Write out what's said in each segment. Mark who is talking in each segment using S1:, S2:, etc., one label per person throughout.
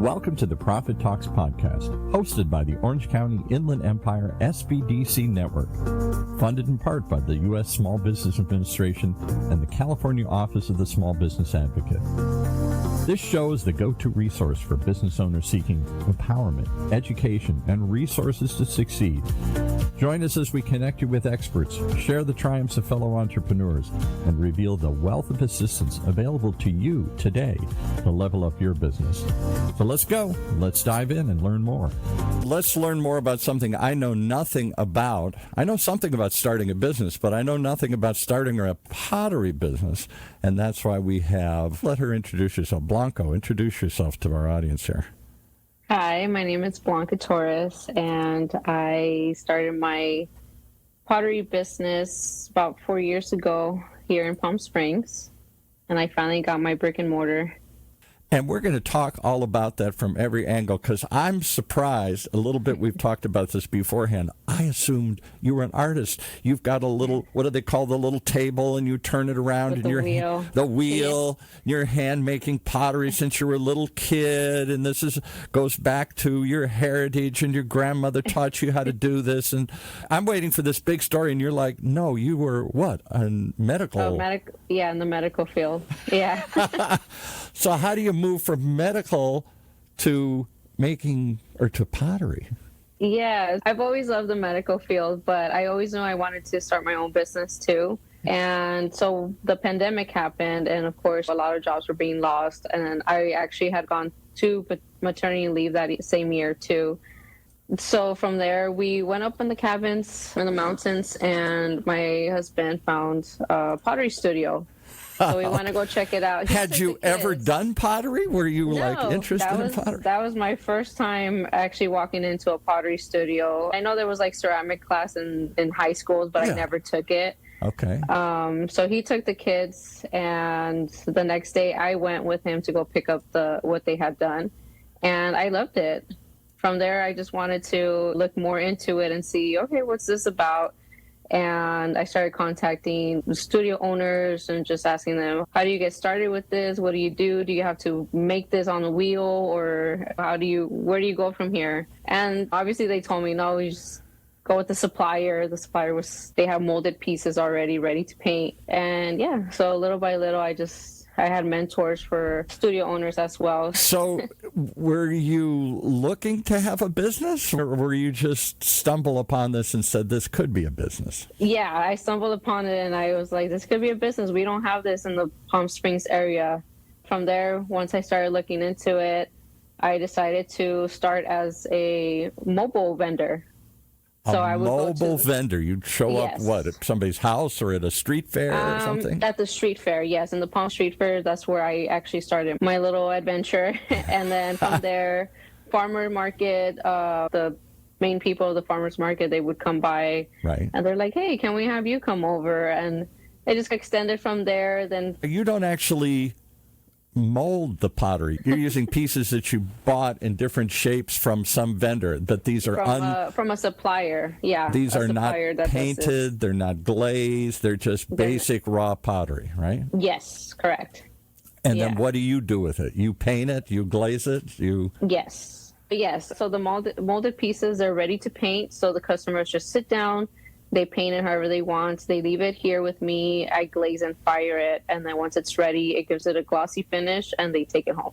S1: Welcome to the Profit Talks podcast, hosted by the Orange County Inland Empire SBDC Network, funded in part by the U.S. Small Business Administration and the California Office of the Small Business Advocate. This show is the go-to resource for business owners seeking empowerment, education, and resources to succeed. Join us as we connect you with experts, share the triumphs of fellow entrepreneurs, and reveal the wealth of assistance available to you today to level up your business. So let's go. Let's dive in and learn more. Let's learn more about something I know nothing about. I know something about starting a business, but I know nothing about starting a pottery business. And that's why we have, let her introduce herself. Blanca, introduce yourself to our audience here.
S2: Hi, my name is Blanca Torres, and I started my pottery business about 4 years ago here in Palm Springs, and I finally got my brick and mortar.
S1: And we're going to talk all about that from every angle, because I'm surprised a little bit. We've talked about this beforehand. I assumed you were an artist. You've got a little, what do they call the little table, and you turn it around.
S2: With
S1: and
S2: the
S1: wheel. Your hand making pottery since you were a little kid. And this goes back to your heritage, and your grandmother taught you how to do this. And I'm waiting for this big story, and you're like, no, you were what? A medical?
S2: Yeah, in the medical field. Yeah.
S1: So how do you move from medical to making or to pottery?
S2: Yeah, I've always loved the medical field, but I always knew I wanted to start my own business too. And so the pandemic happened, and of course, a lot of jobs were being lost. And I actually had gone to maternity leave that same year too. So from there, we went up in the cabins in the mountains, and my husband found a pottery studio. So we want to go check it out.
S1: Had you ever done pottery? Were you interested in pottery?
S2: That was my first time actually walking into a pottery studio. I know there was ceramic class in high schools, but I never took it.
S1: Okay.
S2: So he took the kids, and the next day I went with him to go pick up what they had done, and I loved it. From there, I just wanted to look more into it and see, okay, what's this about? And I started contacting studio owners and just asking them, how do you get started with this? What do you do? Do you have to make this on the wheel, or where do you go from here? And obviously they told me, no, we just go with the supplier. The supplier they have molded pieces already ready to paint. And yeah, so little by little, I had mentors for studio owners as well.
S1: So were you looking to have a business, or were you just stumble upon this and said this could be a business?
S2: Yeah, I stumbled upon it, and I was like, this could be a business. We don't have this in the Palm Springs area. From there, once I started looking into it, I decided to start as a mobile vendor. So I would
S1: mobile vendor. You'd show up, what, at somebody's house or at a street fair or something?
S2: At the street fair, yes. In the Palm Street Fair, that's where I actually started my little adventure. And then from there, farmer market, the main people of the farmer's market, they would come by.
S1: Right.
S2: And they're like, hey, can we have you come over? And it just extended from there. Then
S1: you don't actually mold the pottery. You're using pieces that you bought in different shapes from some vendor, but these are
S2: from a supplier. Yeah,
S1: these are not painted, they're not glazed, they're just basic raw pottery, right?
S2: Yes, correct.
S1: And then what do you do with it? You paint it, you glaze it,
S2: Yes. So the molded pieces are ready to paint, so the customers just sit down, they paint it however they want. They leave it here with me. I glaze and fire it. And then once it's ready, it gives it a glossy finish, and they take it home.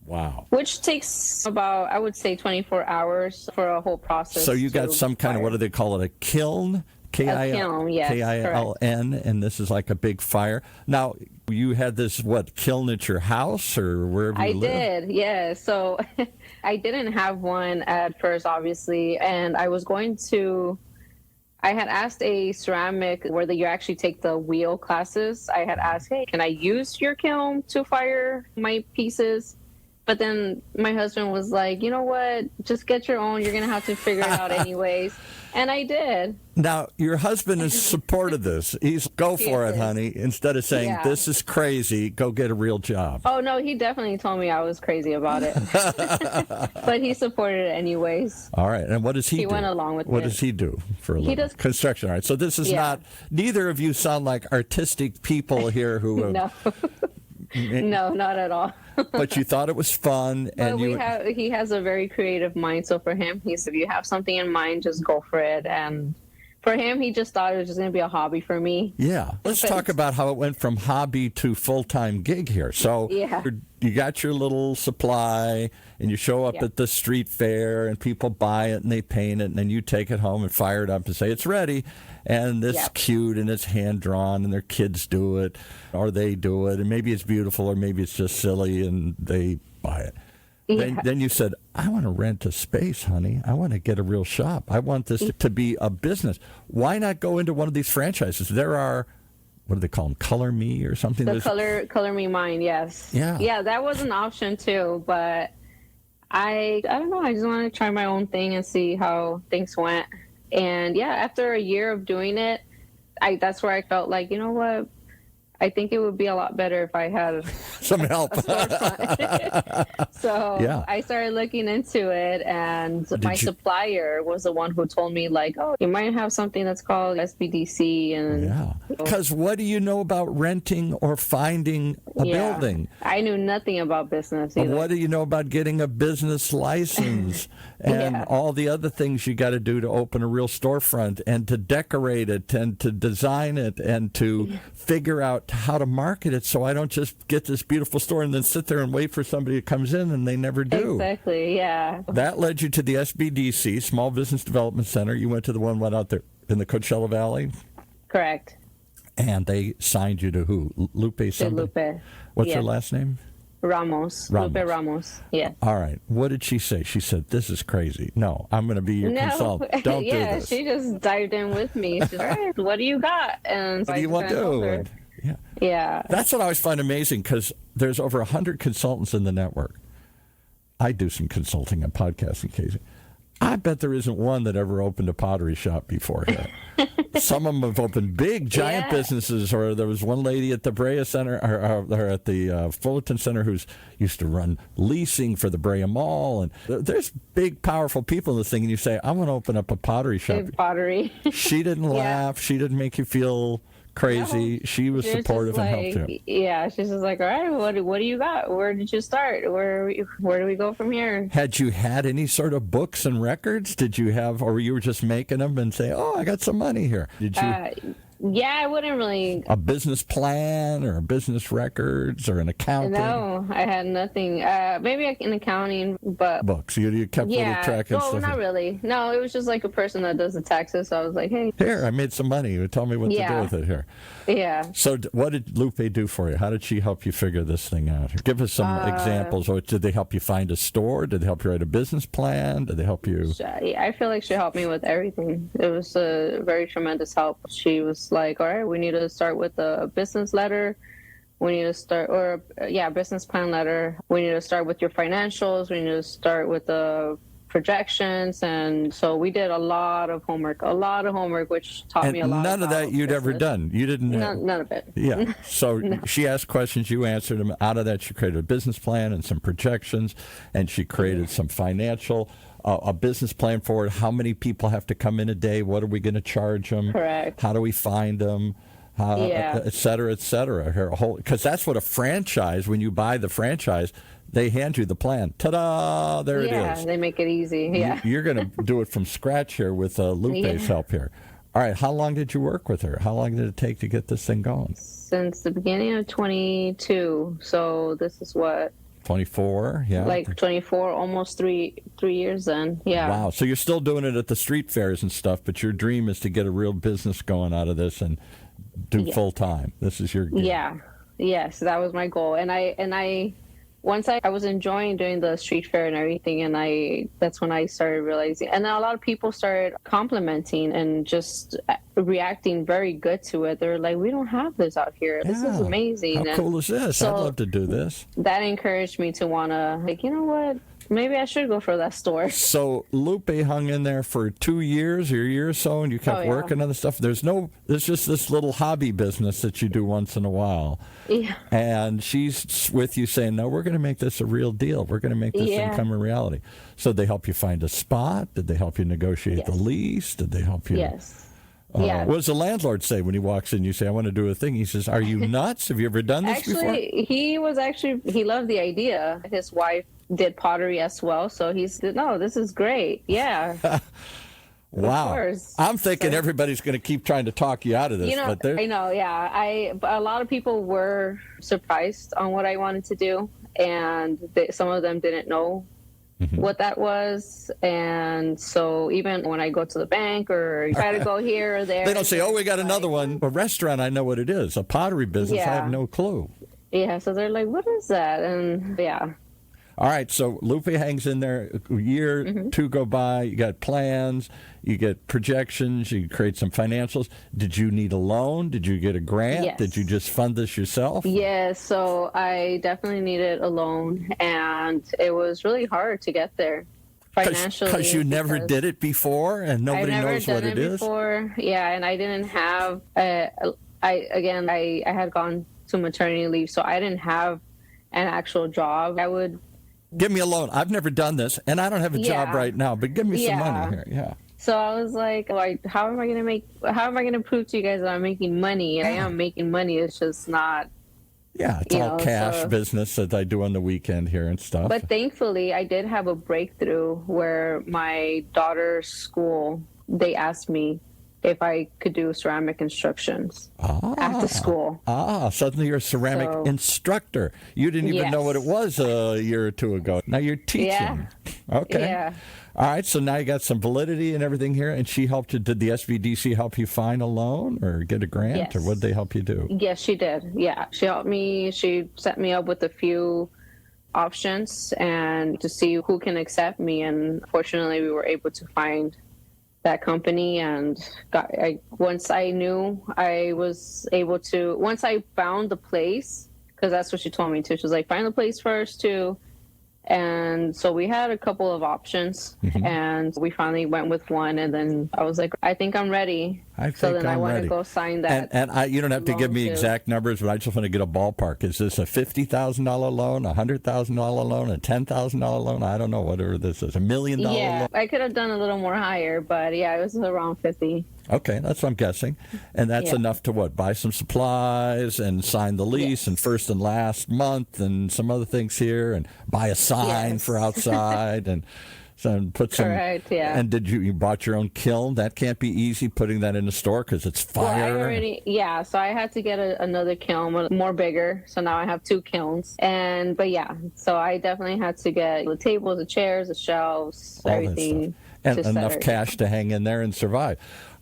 S1: Wow.
S2: Which takes about, I would say, 24 hours for a whole process.
S1: So you got some kind of, what do they call it, a kiln?
S2: Kiln, yes.
S1: K-I-L-N, and this is like a big fire. Now, you had this, kiln at your house or wherever you live?
S2: I did, yeah. So I didn't have one at first, obviously, and I had asked a ceramic where you actually take the wheel classes. I had asked, hey, can I use your kiln to fire my pieces? But then my husband was like, you know what? Just get your own. You're going to have to figure it out anyways. And I did.
S1: Now, your husband has supported this. He's, go for it, honey. Instead of saying, this is crazy, go get a real job.
S2: Oh, no, he definitely told me I was crazy about it. But he supported it anyways.
S1: All right. And what does he do?
S2: He went along with it.
S1: What does he do for a living? He does construction. All right. So this is not, neither of you sound like artistic people here who
S2: No. No, not at all.
S1: But you thought it was fun, and
S2: he has a very creative mind. So for him, if you have something in mind, just go for it. And for him, he just thought it was just going to be a hobby for me.
S1: Yeah. Let's talk about how it went from hobby to full-time gig here. So you got your little supply, and you show up at the street fair, and people buy it, and they paint it, and then you take it home and fire it up and say, it's ready. And it's cute, and it's hand-drawn, and their kids do it, or they do it, and maybe it's beautiful, or maybe it's just silly, and they buy it. Then you said, I want to rent a space, honey. I want to get a real shop. I want this to be a business. Why not go into one of these franchises? There are, what do they call them, Color Me or something?
S2: Color Me Mine, yes. Yeah, that was an option too, but I don't know. I just want to try my own thing and see how things went. And after a year of doing it, that's where I felt like, you know what? I think it would be a lot better if I had
S1: some help.
S2: So I started looking into it, and my supplier was the one who told me, like, oh, you might have something that's called SBDC. And
S1: because what do you know about renting or finding a building?
S2: I knew nothing about business either.
S1: What do you know about getting a business license and all the other things you got to do to open a real storefront and to decorate it and to design it and to figure out how to market it, so I don't just get this beautiful store and then sit there and wait for somebody that comes in and they never do.
S2: Exactly, yeah.
S1: That led you to the SBDC, Small Business Development Center. You went to the one out there in the Coachella Valley?
S2: Correct.
S1: And they signed you to who? Lupe somebody?
S2: Lupe.
S1: What's her last name?
S2: Ramos. Lupe Ramos, yes.
S1: All right. What did she say? She said, this is crazy. No, I'm going to be your consultant. Don't do this.
S2: She just dived in with me. She's like, all right, what do you got? And
S1: what do you want to do?
S2: Yeah.
S1: That's what I always find amazing, because there's over 100 consultants in the network. I do some consulting and podcasting occasionally. I bet there isn't one that ever opened a pottery shop before here. Some of them have opened big, giant businesses, or there was one lady at the Brea Center, or at the Fullerton Center, who's used to run leasing for the Brea Mall. And there's big, powerful people in this thing, and you say, I want to open up a pottery shop.
S2: Pottery.
S1: She didn't laugh. She didn't make you feel crazy. No, she was supportive and helped you.
S2: Yeah, she's just like, all right, what do you got? Where did you start? Where do we go from here?
S1: Had you had any sort of books and records? Did you have, or you were just making them and say, oh, I got some money here? Did you?
S2: I wouldn't really.
S1: A business plan or a business records or an accounting?
S2: No, I had nothing. Maybe an accounting, but.
S1: Books. You kept little track and stuff?
S2: No, not really. No, it was just like a person that does the taxes. So I was like, hey.
S1: Here, I made some money. Tell me what to do with it here.
S2: Yeah.
S1: So what did Lupe do for you? How did she help you figure this thing out? Give us some examples. Or did they help you find a store? Did they help you write a business plan? Did they help you?
S2: I feel like she helped me with everything. It was a very tremendous help. She was like, all right, we need to start with a business letter. We need to start, business plan letter. We need to start with your financials. We need to start with the projections. And so we did a lot of homework, which taught me a lot.
S1: None of that you'd ever done. You didn't.
S2: None of it.
S1: Yeah. So she asked questions, you answered them. Out of that, she created a business plan and some projections, and she created some financial. A business plan for it. How many people have to come in a day? What are we going to charge them?
S2: Correct.
S1: How do we find them? Et cetera, et cetera. Because that's what a franchise, when you buy the franchise, they hand you the plan. Ta-da! There it is.
S2: Yeah, they make it easy. Yeah.
S1: You're going to do it from scratch here with Lupe's help here. All right. How long did you work with her? How long did it take to get this thing going?
S2: Since the beginning of 22. So this is what?
S1: 24, yeah.
S2: Like 24, almost 3 years then, yeah.
S1: Wow, so you're still doing it at the street fairs and stuff, but your dream is to get a real business going out of this and do full time. This is your gig.
S2: Yeah, yes, that was my goal. And I once I was enjoying doing the street fair and everything, and that's when I started realizing, and then a lot of people started complimenting and just reacting very good to it. They're like, we don't have this out here. This is amazing.
S1: How cool is this? So I'd love to do this.
S2: That encouraged me to want to, like, you know what? Maybe I should go for that store.
S1: So Lupe hung in there for 2 years or a year or so, and you kept working on the stuff. There's just this little hobby business that you do once in a while.
S2: Yeah.
S1: And she's with you saying, no, we're going to make this a real deal. We're going to make this income a reality. So they help you find a spot? Did they help you negotiate the lease? Did they help you?
S2: Yes. Yeah.
S1: What does the landlord say when he walks in? You say, I want to do a thing. He says, are you nuts? Have you ever done this before?
S2: He loved the idea. His wife did pottery as well. So he said, no, this is great. Yeah.
S1: Wow. I'm thinking everybody's going to keep trying to talk you out of this.
S2: I know, yeah. But a lot of people were surprised on what I wanted to do. And some of them didn't know what that was. And so even when I go to the bank or try to go here or there.
S1: They don't say, oh, we got another one. A restaurant, I know what it is. A pottery business, I have no clue.
S2: Yeah, so they're like, what is that? And yeah.
S1: All right, so Lupe hangs in there. A year, two go by. You got plans. You get projections. You create some financials. Did you need a loan? Did you get a grant?
S2: Yes.
S1: Did you just fund this yourself?
S2: Yeah, so I definitely needed a loan, and it was really hard to get there financially.
S1: Because you never did it before, and nobody knows what it is?
S2: Before. Yeah, and I didn't have, I had gone to maternity leave, so I didn't have an actual job. I would...
S1: Give me a loan. I've never done this, and I don't have a job right now, but give me some money here. Yeah.
S2: So I was like, how am I going to prove to you guys that I'm making money? I am making money. It's just not.
S1: Yeah, it's all cash business that I do on the weekend here and stuff.
S2: But thankfully, I did have a breakthrough where my daughter's school, they asked me if I could do ceramic instructions after school.
S1: Suddenly you're a ceramic instructor. You didn't even know what it was a year or two ago. Now you're teaching.
S2: Yeah.
S1: Okay.
S2: Yeah.
S1: All right, so now you got some validity and everything here, and she helped you. Did the SBDC help you find a loan or get a grant, or what did they help you do?
S2: Yes, she did. Yeah, she helped me. She set me up with a few options and to see who can accept me, and fortunately we were able to find that company. And once I found the place, because that's what she told me too. She was like, find the place first too. And so we had a couple of options, and we finally went with one. And then I was like, I think I'm ready. So then I want to go sign that.
S1: And you don't have to give me exact numbers, but I just want to get a ballpark. Is this a $50,000 loan, a $100,000 loan, a $10,000 loan? I don't know, whatever this is. $1 million loan?
S2: Yeah, I could have done a little more higher, but yeah, it was around 50.
S1: Okay, that's what I'm guessing. And that's enough to what? Buy some supplies and sign the lease and first and last month and some other things here and buy a sign for outside and put some.
S2: Correct, yeah.
S1: And you bought your own kiln? That can't be easy putting that in a store because it's fire.
S2: Well, so I had to get another kiln, more bigger. So now I have two kilns. So I definitely had to get the tables, the chairs, the shelves, everything.
S1: And enough cash to hang in there and survive.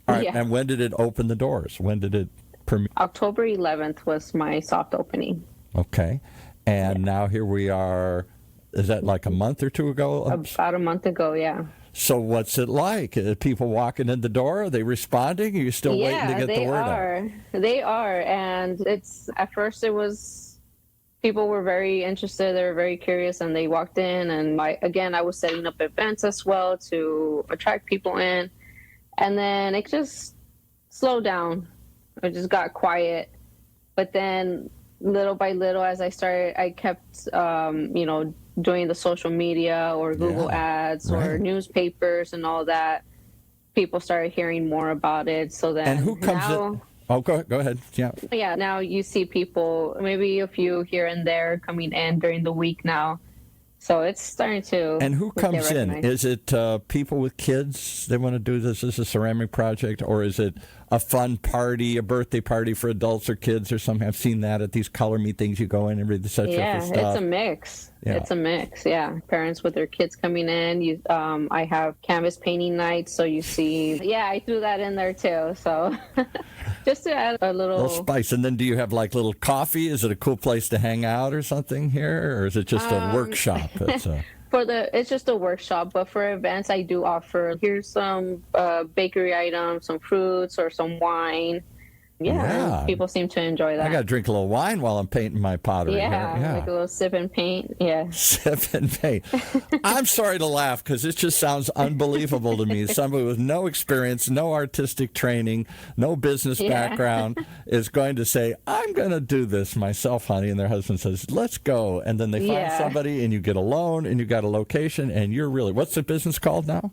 S1: All right, and when did it open the doors? When did it premiere?
S2: October 11th was my soft opening.
S1: Okay. And now here we are. Is that like a month or two ago?
S2: About a month ago, yeah.
S1: So what's it like? Are people walking in the door? Are they responding? Are you still waiting to get the word out?
S2: They are. And at first it was, people were very interested. They were very curious, and they walked in. And I was setting up events as well to attract people in. And then it just slowed down. It just got quiet. But then little by little, as I kept, doing the social media or Google ads or newspapers and all that, people started hearing more about it. So then,
S1: and who comes in? Oh, go ahead. Yeah.
S2: Yeah. Now you see people, maybe a few here and there, coming in during the week now. So it's starting to.
S1: And who comes in? Is it people with kids? They want to do this as a ceramic project, or is it a fun party, a birthday party for adults or kids or something? I've seen that at these color me things. You go in and read the set for stuff.
S2: It's a mix. Yeah. It's a mix. Yeah, parents with their kids coming in. I have canvas painting nights, so you see. Yeah, I threw that in there too. So just to add a little
S1: spice. And then do you have like little coffee? Is it a cool place to hang out or something here, or is it just a workshop?
S2: It's just a workshop, but for events I do offer, here's some bakery items, some fruits or some wine. Yeah, people seem to enjoy that.
S1: I got to drink a little wine while I'm painting my pottery.
S2: Yeah, like a little sip and paint. Yeah,
S1: sip and paint. I'm sorry to laugh because it just sounds unbelievable to me. Somebody with no experience, no artistic training, no business background is going to say, I'm going to do this myself, honey. And their husband says, let's go. And then they find somebody and you get a loan and you got a location and you're really, what's the business called now?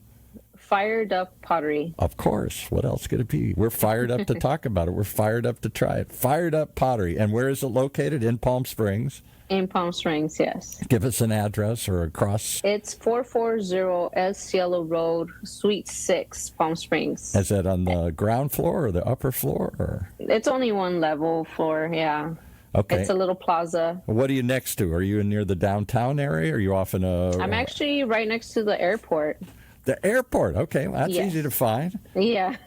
S2: Fired Up Pottery.
S1: Of course. What else could it be? We're fired up to talk about it. We're fired up to try it. Fired Up Pottery. And where is it located? In Palm Springs?
S2: In Palm Springs, yes.
S1: Give us an address or across.
S2: It's 440 S Cielo Road, Suite 6, Palm Springs.
S1: Is that on the ground floor or the upper floor? Or?
S2: It's only one level floor, yeah.
S1: Okay.
S2: It's a little plaza.
S1: What are you next to? Are you near the downtown area? Or are you off in a...
S2: I'm actually right next to the airport.
S1: The airport. Okay, well, that's
S2: Yes.
S1: easy to find.
S2: Yeah.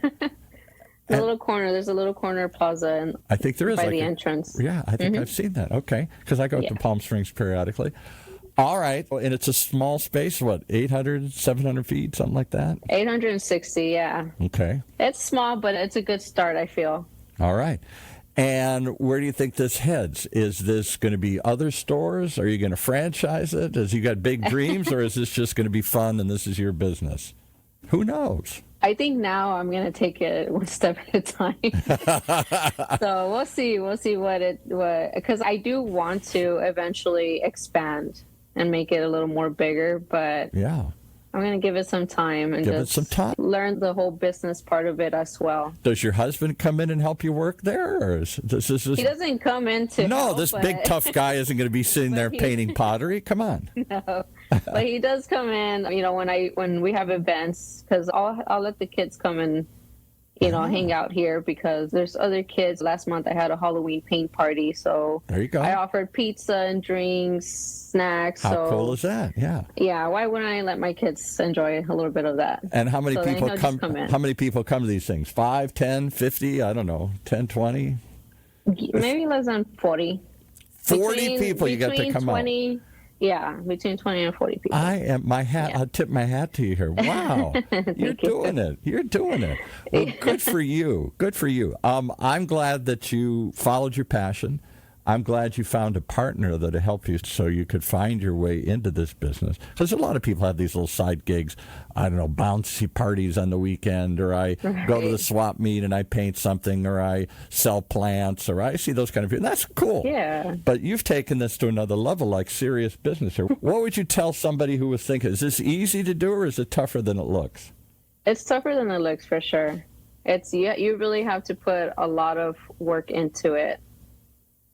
S2: Little corner. There's a little corner plaza and
S1: I think there is
S2: by
S1: like
S2: the entrance.
S1: Yeah, I think I've seen that. Okay, because I go to Palm Springs periodically. All right, and it's a small space, what, 800, 700 feet, something like that?
S2: 860, yeah.
S1: Okay.
S2: It's small, but it's a good start, I feel.
S1: All right. And where do you think this heads? Is this going to be other stores? Are you going to franchise it? Has you got big dreams, or is this just going to be fun and this is your business? Who knows?
S2: I think now I'm going to take it one step at a time. So we'll see. We'll see because I do want to eventually expand and make it a little more bigger, but
S1: Yeah.
S2: I'm going to give it some time and
S1: Give it
S2: just
S1: some time.
S2: learn the whole business part of it as well.
S1: Does your husband come in and help you work there? Or is this
S2: He doesn't come in to
S1: No,
S2: help,
S1: this
S2: but,
S1: big tough guy isn't going to be sitting there painting pottery. Come on.
S2: No, but he does come in. You know, when we have events, because I'll let the kids come and hang out here because there's other kids. Last month I had a Halloween paint party, so
S1: There you go.
S2: I offered pizza and drinks, snacks.
S1: How cool is that? Yeah.
S2: Yeah, why wouldn't I let my kids enjoy a little bit of that?
S1: And how many
S2: So then
S1: people
S2: he'll just come in.
S1: How many people come to these things? 5, 10, 50? I don't know. 10, 20?
S2: Maybe less than 40.
S1: 40 people you got to come
S2: 20, out. Yeah, between 20 and 40 people.
S1: I tip my hat to you here. Wow. You're doing it. You're doing it. Well, good for you. Good for you. I'm glad that you followed your passion. I'm glad you found a partner that'll help you so you could find your way into this business. Because a lot of people have these little side gigs. I don't know, bouncy parties on the weekend, or I go to the swap meet and I paint something, or I sell plants, or I see those kind of people. That's cool.
S2: Yeah.
S1: But you've taken this to another level, like serious business here. What would you tell somebody who was thinking, is this easy to do or is it tougher than it looks?
S2: It's tougher than it looks, for sure. You really have to put a lot of work into it.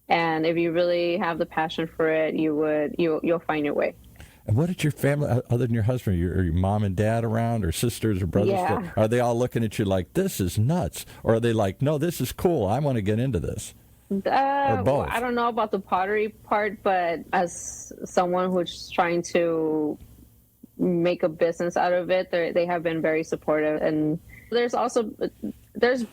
S2: And if you really have the passion for it, you'll find your way.
S1: And what did your family, other than your husband, are your mom and dad around, or sisters or brothers?
S2: Yeah.
S1: Are they all looking at you like, this is nuts? Or are they like, no, this is cool, I want to get into this? Or both?
S2: Well, I don't know about the pottery part, but as someone who's trying to make a business out of it, they have been very supportive. And there's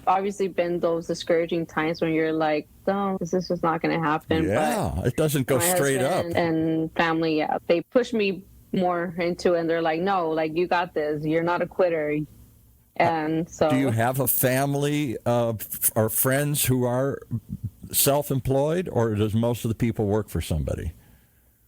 S2: obviously been those discouraging times when you're like, no, this is just not going to happen.
S1: Yeah,
S2: but
S1: it doesn't go straight up.
S2: And family, yeah, they push me more into it, and they're like, no, like, you got this. You're not a quitter. And so...
S1: Do you have a family or friends who are self-employed, or does most of the people work for somebody?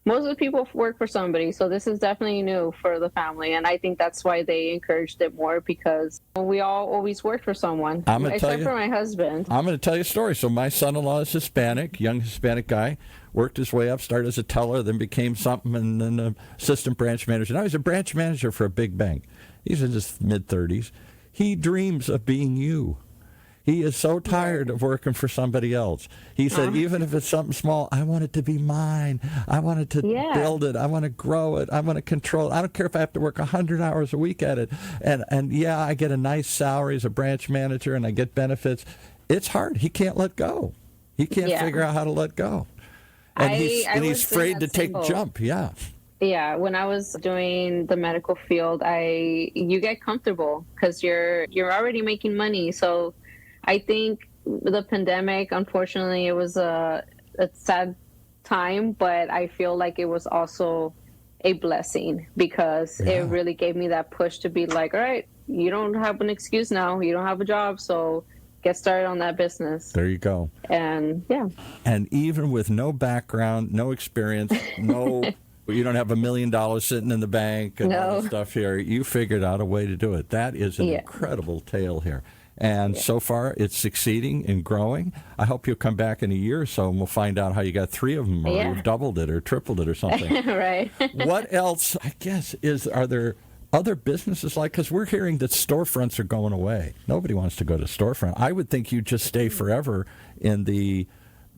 S2: Most of the people work for somebody, so this is definitely new for the family, and I think that's why they encouraged it more, because we all always worked for someone, except for my husband.
S1: I'm going to tell you a story. So my son-in-law is Hispanic, young Hispanic guy, worked his way up, started as a teller, then became something, and then an assistant branch manager. Now he's a branch manager for a big bank. He's in his mid-30s. He dreams of being you. He is so tired of working for somebody else. He said, even if it's something small, I want it to be mine. I want it to build it. I want to grow it. I want to control it. I don't care if I have to work 100 hours a week at it. And yeah, I get a nice salary as a branch manager and I get benefits. It's hard. He can't let go. He can't figure out how to let go. And he's afraid to take a jump. Yeah.
S2: Yeah, when I was doing the medical field, you get comfortable because you're already making money. So I think the pandemic, unfortunately, it was a sad time, but I feel like it was also a blessing because it really gave me that push to be like, all right, you don't have an excuse now. You don't have a job, so get started on that business.
S1: There you go.
S2: And
S1: And even with no background, no experience, you don't have $1 million sitting in the bank and all that stuff here, you figured out a way to do it. That is an incredible tale here. And so far, it's succeeding and growing. I hope you'll come back in a year or so, and we'll find out how you got 3 of them, or you've doubled it or tripled it or something.
S2: Right.
S1: What else, I guess, are there other businesses like, because we're hearing that storefronts are going away. Nobody wants to go to storefront. I would think you'd just stay forever in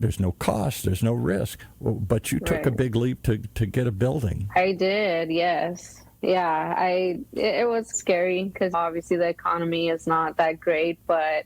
S1: there's no cost, there's no risk. Well, but you took a big leap to get a building.
S2: I did, yes. Yeah, it was scary because obviously the economy is not that great, but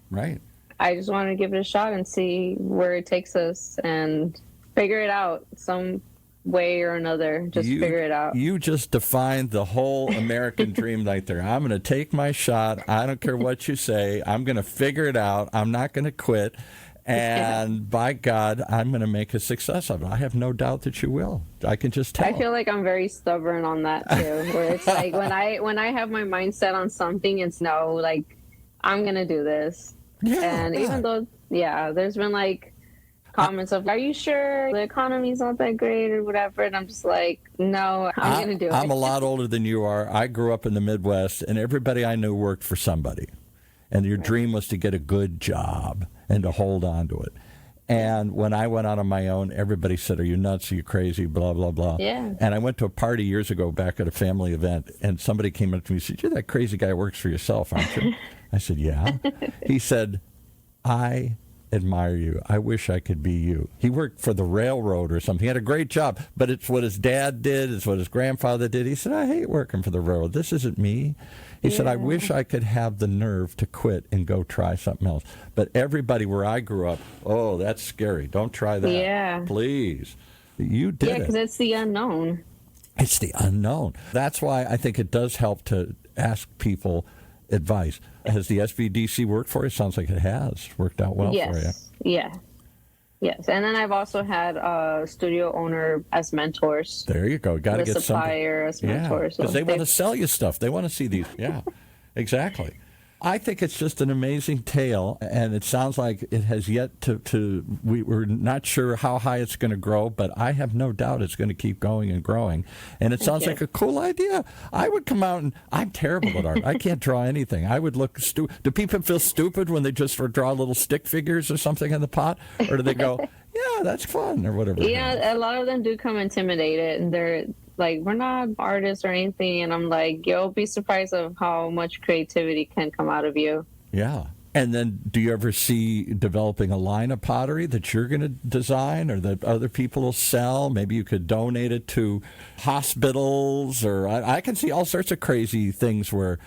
S2: I just wanted to give it a shot and see where it takes us and figure it out some way or another. Figure it out.
S1: You just defined the whole American dream right there. I'm going to take my shot. I don't care what you say. I'm going to figure it out. I'm not going to quit. And by God, I'm going to make a success of it. I have no doubt that you will. I can just tell.
S2: I feel like I'm very stubborn on that too. Where it's like when I have my mindset on something, it's no, like I'm going to do this. And even though, there's been like comments of, are you sure the economy's not that great or whatever? And I'm just like, no, I'm going to do it.
S1: I'm a lot older than you are. I grew up in the Midwest, and everybody I knew worked for somebody. And your dream was to get a good job and to hold on to it. And when I went out on my own, everybody said, are you nuts? Are you crazy? Blah, blah, blah.
S2: Yeah.
S1: And I went to a party years ago back at a family event, and somebody came up to me and said, you're that crazy guy who works for yourself, aren't you? I said, yeah. He said, I admire you. I wish I could be you. He worked for the railroad or something. He had a great job, but it's what his dad did. It's what his grandfather did. He said, I hate working for the railroad. This isn't me. He said, I wish I could have the nerve to quit and go try something else. But everybody where I grew up, oh, that's scary. Don't try that.
S2: Yeah.
S1: Please. You did it.
S2: Yeah, because it's the unknown.
S1: It's the unknown. That's why I think it does help to ask people advice. Has the SBDC worked for you? Sounds like it has worked out well for you.
S2: Yeah. Yes, and then I've also had a studio owner as mentors.
S1: There you go. Got to get
S2: supplier as mentors.
S1: Because they want to sell you stuff. They want to see these. Yeah, exactly. I think it's just an amazing tale, and it sounds like it has yet to we're not sure how high it's going to grow, but I have no doubt it's going to keep going and growing. And it sounds like a cool idea. I would come out, and I'm terrible at art. I can't draw anything. I would look stupid. Do people feel stupid when they just draw little stick figures or something in the pot? Or do they go, yeah, that's fun, or whatever?
S2: Yeah, a lot of them do come intimidated, and they're like, we're not artists or anything. And I'm like, you'll be surprised of how much creativity can come out of you.
S1: Yeah. And then do you ever see developing a line of pottery that you're going to design or that other people will sell? Maybe you could donate it to hospitals, or I can see all sorts of crazy things where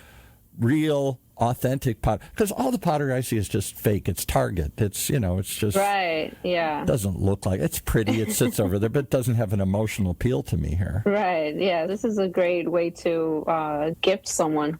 S1: real authentic pot, because all the pottery I see is just fake. It's Target. It's, it's just It doesn't look like it's pretty. It sits over there, but it doesn't have an emotional appeal to me here.
S2: Right. Yeah. This is a great way to gift someone.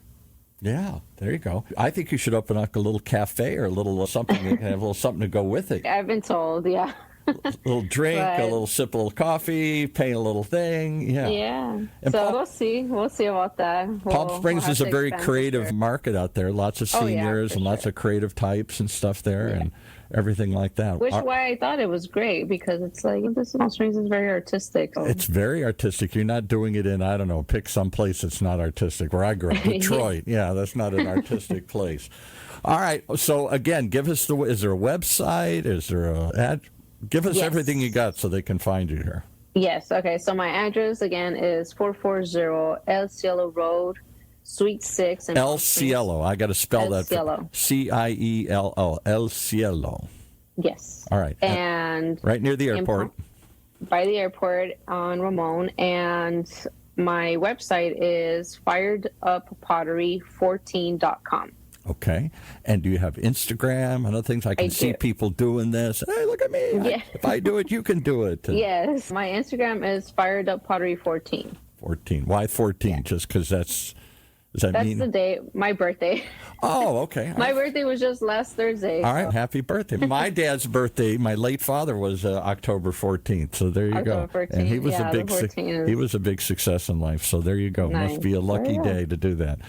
S1: Yeah, there you go. I think you should open up a little cafe or a little something that can have a little something to go with it.
S2: I've been told, yeah.
S1: A little drink, a little sip, a little coffee, paint a little thing. Yeah.
S2: Yeah. And so we'll see. We'll see about that.
S1: Palm Springs is a very creative market out there. Lots of seniors and lots of creative types and stuff there and everything like that.
S2: Which why I thought it was great, because it's like, Palm Springs is very artistic. So.
S1: It's very artistic. You're not doing it in, I don't know, pick some place that's not artistic. Where I grew up, Detroit. Yeah, that's not an artistic place. All right. So again, give us is there a website? Is there a give us everything you got so they can find you here.
S2: Yes. Okay. So my address again is 440 El Cielo Road, Suite 6.
S1: El Cielo. I got to spell that.
S2: Cielo.
S1: Ciello. El Cielo.
S2: Yes.
S1: All right.
S2: And
S1: right near the airport.
S2: By the airport on Ramon. And my website is fireduppottery14.com.
S1: Okay. And do you have Instagram and other things? I can see people doing this. Hey, look at me.
S2: Yeah.
S1: If I do it, you can do it.
S2: Yes. My Instagram is fireduppottery14.
S1: 14. Why 14? Yeah. Just because that's mean?
S2: The day, my birthday.
S1: Oh, okay.
S2: My birthday was just last Thursday.
S1: All right. Happy birthday. My dad's birthday, my late father, was October 14th. So there you go. 14th. And he was he was a big success in life. So there you go. Nice. Must be a lucky day to do that.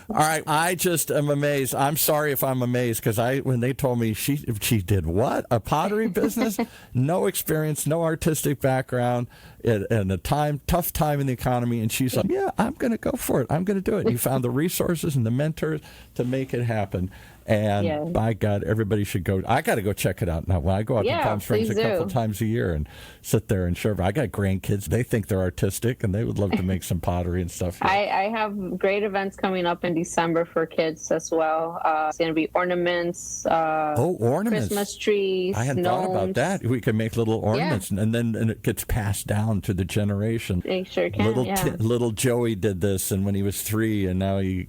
S1: All right, I just am amazed. I'm sorry if I'm amazed, because when they told me she did what? A pottery business? No experience, no artistic background, and a tough time in the economy, and she's like, yeah, I'm going to go for it. I'm going to do it. You found the resources and the mentors to make it happen. And by God, everybody should go. I got to go check it out now. When I go out to Palm Springs a couple times a year and sit there and share, I got grandkids. They think they're artistic and they would love to make some pottery and stuff.
S2: I have great events coming up in December for kids as well. It's going to be ornaments.
S1: Ornaments.
S2: Christmas trees.
S1: I hadn't thought about that. We can make little ornaments, and then it gets passed down to the generation.
S2: It sure can.
S1: Little Joey did this, and when he was 3, and now we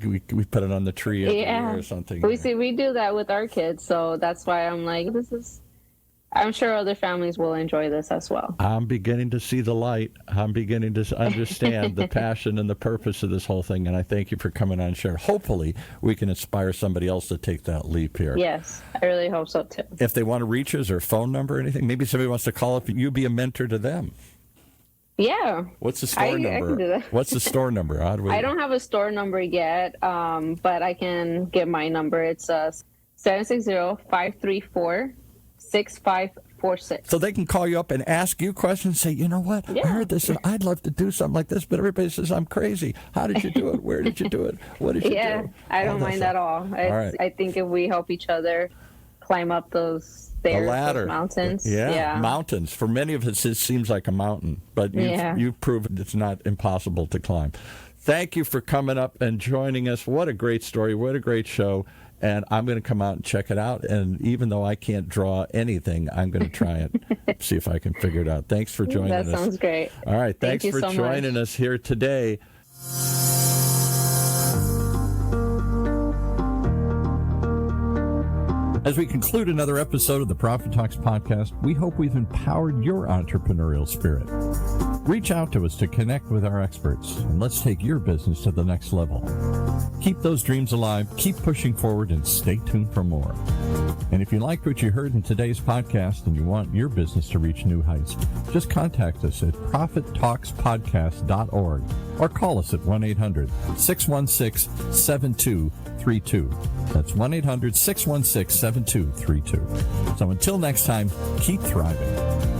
S1: put it on the tree every year or something.
S2: We do that with our kids, so that's why I'm like, I'm sure other families will enjoy this as well.
S1: I'm beginning to see the light. I'm beginning to understand the passion and the purpose of this whole thing, and I thank you for coming on and sharing. Hopefully, we can inspire somebody else to take that leap here.
S2: Yes, I really hope so, too.
S1: If they want to reach us or phone number or anything, maybe somebody wants to call up and you be a mentor to them.
S2: Yeah.
S1: What's the store number? I can do that. What's the store number?
S2: I don't have a store number yet, but I can give my number. It's 760-534-6546.
S1: So they can call you up and ask you questions, say, you know what, I heard this, and I'd love to do something like this, but everybody says I'm crazy. How did you do it? Where did you do it? What did you do?
S2: Yeah, I don't mind at all.
S1: Right.
S2: I think if we help each other climb up those stairs,
S1: the ladder,
S2: those mountains.
S1: Yeah, mountains. For many of us, it seems like a mountain, but you've proven it's not impossible to climb. Thank you for coming up and joining us. What a great story. What a great show. And I'm going to come out and check it out. And even though I can't draw anything, I'm going to try it, see if I can figure it out. Thanks for joining us.
S2: That sounds great.
S1: All right. Thanks for joining us here today. As we conclude another episode of the Profit Talks podcast, we hope we've empowered your entrepreneurial spirit. Reach out to us to connect with our experts, and let's take your business to the next level. Keep those dreams alive, keep pushing forward, and stay tuned for more. And if you liked what you heard in today's podcast and you want your business to reach new heights, just contact us at profittalkspodcast.org or call us at 1-800-616-7232. That's 1-800-616-7232. So until next time, keep thriving.